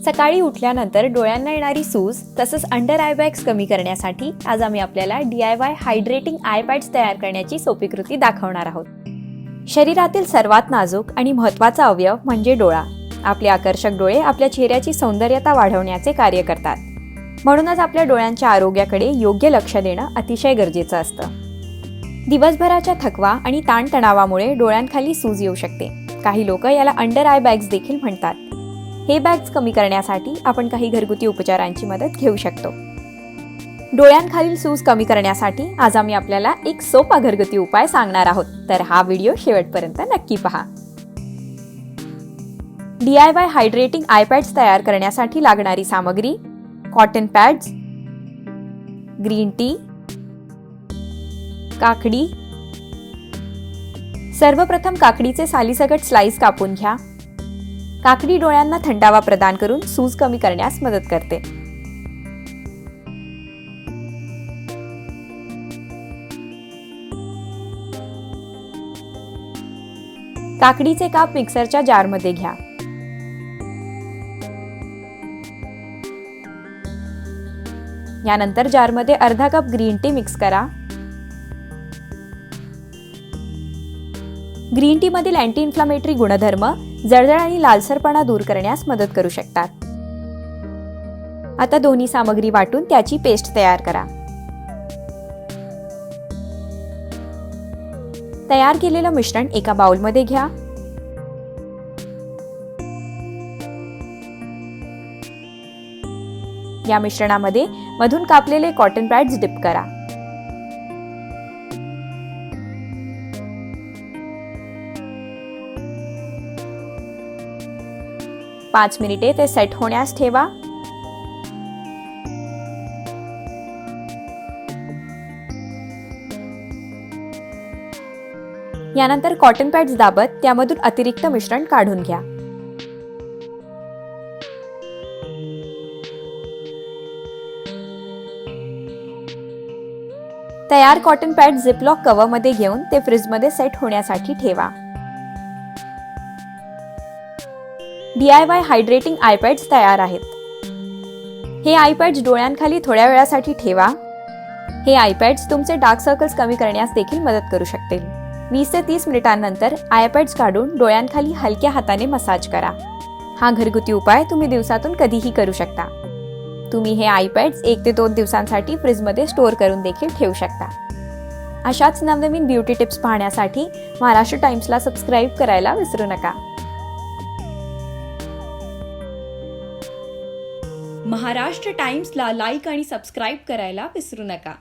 सकाळी उठल्यानंतर डोळ्यांना येणारी सूज तसंच अंडर आय बॅग्स कमी करण्यासाठी आज आम्ही आपल्याला DIY हायड्रेटिंग आय पॅड्स तयार करण्याची सोपी कृती दाखवणार आहोत. शरीरातील सर्वात नाजूक आणि महत्त्वाचा अवयव म्हणजे डोळा. आपले आकर्षक डोळे आपल्या चेहऱ्याची सौंदर्यता वाढवण्याचे कार्य करतात. म्हणूनच आपल्या डोळ्यांच्या आरोग्याकडे योग्य लक्ष देणं अतिशय गरजेचं असतं. दिवसभराच्या थकवा आणि ताणतणावामुळे डोळ्यांखाली सूज येऊ शकते. काही लोक याला अंडर आय बॅग्स देखील म्हणतात. हे बॅग्स कमी करण्यासाठी आपण काही घरगुती उपचारांची मदत घेऊ शकतो. डोळ्यांखालील सूज कमी करण्यासाठी आज आम्ही आपल्याला एक सोपा घरगुती उपाय सांगणार आहोत, तर हा व्हिडिओ शेवटपर्यंत नक्की पहा. DIY हायड्रेटिंग आय पॅड्स तयार करण्यासाठी लागणारी सामग्री: कॉटन पॅड्स, ग्रीन टी, काकडी. सर्वप्रथम काकडीचे सालीसकट स्लाइस कापून घ्या. काकडी डोळ्यांना थंडावा प्रदान करून सूज कमी करण्यास मदत करते. काकडीचे काप मिक्सरच्या जारमध्ये घ्या. यानंतर जारमध्ये अर्धा कप ग्रीन टी मिक्स करा. ग्रीन टी मधील अँटी इन्फ्लामेटरी गुणधर्म जळजळ आणि लालसरपणा दूर करण्यास मदत करू शकतात. आता दोन्ही सामग्री वाटून त्याची पेस्ट तयार करा. तयार केलेलं मिश्रण एका बाउलमध्ये घ्या. या मिश्रणामध्ये मधून कापलेले कॉटन पॅड्स डिप करा. पाच मिनिटे ते सेट होण्यास ठेवा. यानंतर कॉटन पॅड्स दाबत त्यामधून अतिरिक्त मिश्रण काढून घ्या. तयार कॉटन पॅड झिपलॉक कव्हरमध्ये घेऊन ते फ्रीजमध्ये सेट होण्यासाठी ठेवा. DIY हायड्रेटिंग आय पॅड्स तयार आहेत. हे आय पॅड्स डोळ्यांखाली थोड्या वेळासाठी ठेवा. हे आय पॅड्स तुमचे डार्क सर्कल्स कमी करण्यास देखील मदत करू शकतील. 20 ते 30 मिनिटांनंतर आय पॅड्स काढून डोळ्यांखाली हलक्या हाताने मसाज करा. हा घरगुती उपाय तुम्ही दिवसातून कधीही करू शकता. तुम्ही हे आय पॅड्स 1 ते 2 दिवसांसाठी फ्रीजमध्ये स्टोअर करून देखील ठेवू शकता. अशाच नवनवीन ब्युटी टिप्स पाहण्यासाठी महाराष्ट्र टाइम्सला सबस्क्राईब करायला विसरू नका. महाराष्ट्र टाइम्सला लाईक आणि सबस्क्राईब करायला विसरू नका.